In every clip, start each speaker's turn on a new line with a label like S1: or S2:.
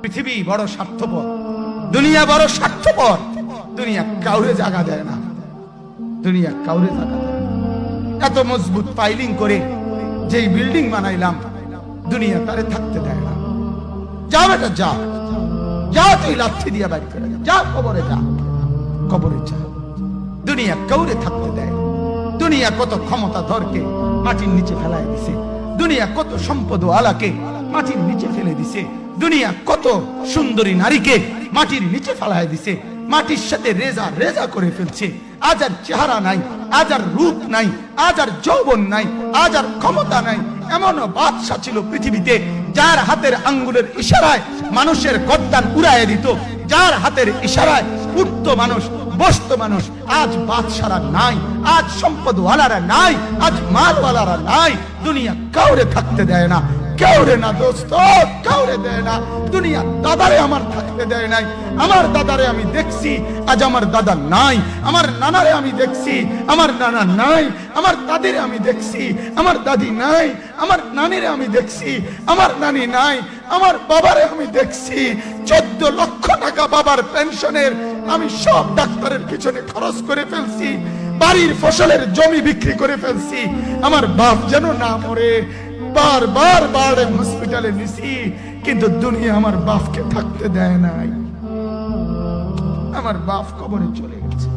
S1: পৃথিবী বড় স্বার্থপর, দুনিয়া বড় স্বার্থপর। দুনিয়া কাউরে জায়গা দেয় না, দুনিয়া কাউরে জায়গা দেয় না। এত মজবুত পাইলিং করে যেই বিল্ডিং বানাইলাম, দুনিয়া তারে থাকতে দেয় না। যা বেটা যা, যা তুই লাথি দিয়া বাড়ি করে যা, কবরে যা, কবরে যা। দুনিয়া কাউরে থাকতে দেয়। দুনিয়া কত ক্ষমতা ধরকে মাটির নিচে ফেলায় দিছে, দুনিয়া কত সম্পদ আলাকে মাটির নিচে ফেলে দিছে, দুনিয়া কত সুন্দরী নারীকে মাটির নিচে ফেলায় দিছে, মাটির সাথে রেজা রেজা করে ফেলছে। আজ আর চেহারা নাই, আজ আর রূপ নাই, আজ আর যৌবন নাই, আজ আর ক্ষমতা নাই। এমন বাদশা ছিল পৃথিবীতে যার হাতের আঙ্গুলের ইশারায় মানুষের গর্দান উড়াইয়া দিত, যার হাতের ইশারায় উঠত মানুষ, বসত মানুষ। আজ বাদশারা নাই, আজ সম্পদওয়ালারা নাই, আজ মালওয়ালারা নাই। দুনিয়া কাউরে থাকতে দেয় না, কাউরে না দোস্ত, কাউরে দেয় না। দুনিয়া দাদারে আমার থাকতে দেয় নাই। আমার দাদারে আমি দেখছি, আজ আমার দাদা নাই। আমার নানারে আমি দেখছি, আমার নানা নাই। আমার দাদিরে আমি দেখছি, আমার দাদি নাই। আমার নানিরে আমি দেখছি, আমার নানি নাই। আমার বাবারে আমি দেখছি, 14 লক্ষ টাকা বাবার পেনশনের আমি সব ডাক্তারের পিছনে খরচ করে ফেলছি, বাড়ির ফসলের জমি বিক্রি করে ফেলছি। আমার বাপ যেন না মরে বারবার বারে হসপিটালে নিছি, কিন্তু দুনিয়া আমার বাপকে থাকতে দেয় নাই। আমার বাপ কবরে চলে গেছে।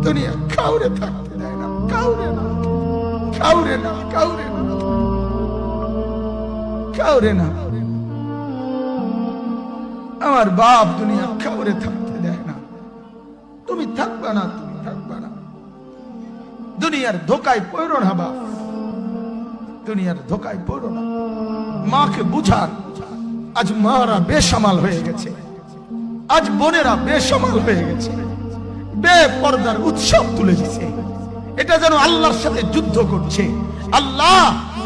S1: দুনিয়া কাউরে থাকতে দেয় না, কাউরে না, কাউরে না, কাউরে না, কাউরে না। আমার বাপ দুনিয়া কাউরে থাকতে দেয় না। তুমি থাকবা না, তুমি থাকবা না। দুনিয়ার ধোকায় পড়ো না বাপ, দুনিয়ার ধোকায় পড়ো না। মাকে বুঝান, আজ মারা বেসামাল হয়ে গেছে, আজ বোনেরা বেসামাল হয়ে গেছে, বেপরদার উৎসব তুলে দিছে। এটা যেন আল্লাহর সাথে যুদ্ধ করছে। আল্লাহ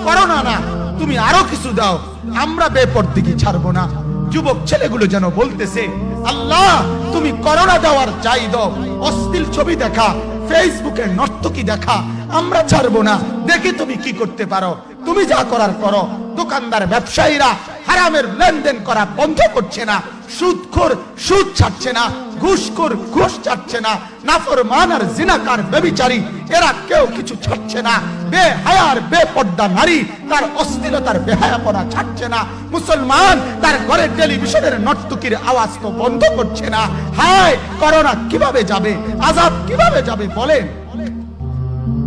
S1: করোনা না, তুমি আরো কিছু দাও, আমরা বেপরদিকে ছাড়বো না। যুবক ছেলেগুলো যেন বলতেছে, আল্লাহ তুমি করোনা দেওয়ার চাই দাও, অশ্লীল ছবি দেখা, ফেসবুকে নর্তকী দেখা আমরা ছাড়বো না। দেখি তুমি কি করতে পারো, তুমি যা করার করো। দোকানদার ব্যবসায়ীরা হারামের লেনদেন করা বন্ধ করছে না, সুদখোর সুদ ছাড়ছে না, ঘুষখোর ঘুষ ছাড়ছে না, নাফরমান আর জিনাকার ব্যভিচারী এরা কেউ কিছু ছাড়ছে না। বেহায়ার বেপর্দা নারী তার অশ্লীলতার বেহায়াপনা ছাড়ছে না। মুসলমান তার ঘরের টেলিভিশনের নর্তকীর আওয়াজ তো বন্ধ করছে না। হায় করোনা কিভাবে যাবে, আযাব কিভাবে যাবে বলেন,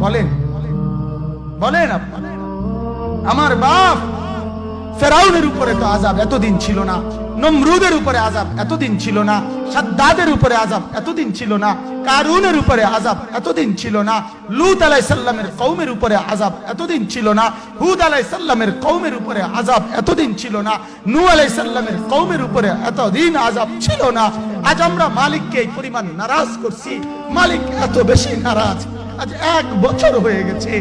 S1: বলেন, বলেন আপনারা। আমার বাপ ফেরাউনের উপরে তো আযাব এতদিন ছিল না, নমরুদের উপরে আযাব এতদিন ছিল না, সাদ্দাদের উপরে আযাব এতদিন ছিল না, কারুনের উপরে আযাব এতদিন ছিল না, লূত আলাইহিস সালামের কওমের উপরে আযাব এতদিন ছিল না, হুদ আলাইহিস সালামের কওমের উপরে আযাব এতদিন ছিল না, নূহ আলাইহিস সালামের কওমের উপরে এতদিন আযাব ছিল না। আজ আমরা মালিককে এই পরিমাণ নারাজ করছি, মালিক এত বেশি নারাজ। আজ 1 বছর হয়ে গেছে,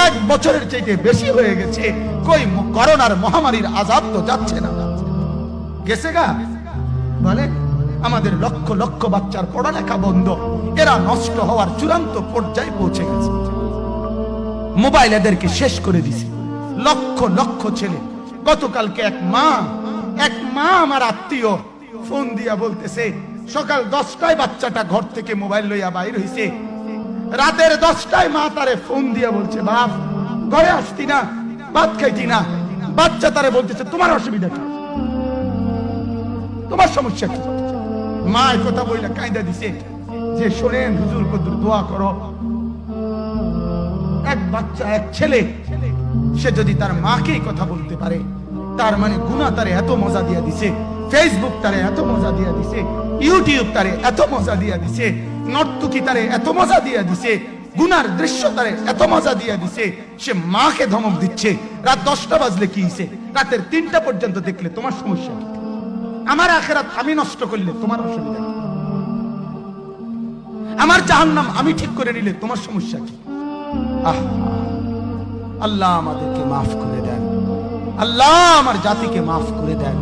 S1: 1 বছরের চাইতে বেশি হয়ে গেছে, কই করোনার মহামারীর আযাব তো যাচ্ছে না, গেছে গা বলে। আমাদের লক্ষ লক্ষ বাচ্চার পড়ালেখা বন্ধ, এরা নষ্ট হওয়ার চূড়ান্ত পর্যায়ে পৌঁছে গেছে। মোবাইল এদেরকে শেষ করে দিছে। লক্ষ লক্ষ ছেলে। গতকালকে এক মা আমার আত্মীয় ফোন দিয়া বলতেছে, সকাল 10টায় বাচ্চাটা ঘর থেকে মোবাইল লইয়া বাইর হইছে, রাতের 10টায় মা তারে ফোন দিয়া বলছে, বাপ ঘরে আসতি না, ভাত খাইতি না। বাচ্চা তারে বলতেছে, তোমার অসুবিধা কি, তোমার সমস্যা কি? মা এই কথা বইলা কাঁদা দিছে যে, শোনেন হুজুর কদ্দুর দোয়া করো। এক বাচ্চা, এক ছেলে, সে যদি তার মাকে কথা বলতে পারে, তার মানে গুনাহ তারে এত মজা দিয়া দিছে, ফেসবুক তারে এত মজা দিয়া দিছে, ইউটিউব তারে এত মজা দিয়া দিছে, নর্তকী তারে এত মজা দিয়া দিছে, গুনার দৃশ্য তারে এত মজা দিয়া দিছে, সে মাকে ধমক দিচ্ছে। রাত 10টা বাজলে কি হইছে, রাতের 3টা পর্যন্ত দেখলে তোমার সমস্যা কি? আমার আখিরাত আমি নষ্ট করলে তোমার অসুবিধা কি? আমার জাহান্নাম আমি ঠিক করে নিলে তোমার সমস্যা কি? আল্লাহ আমাদেরকে মাফ করে দেন, আল্লাহ আমার জাতিকে মাফ করে দেন।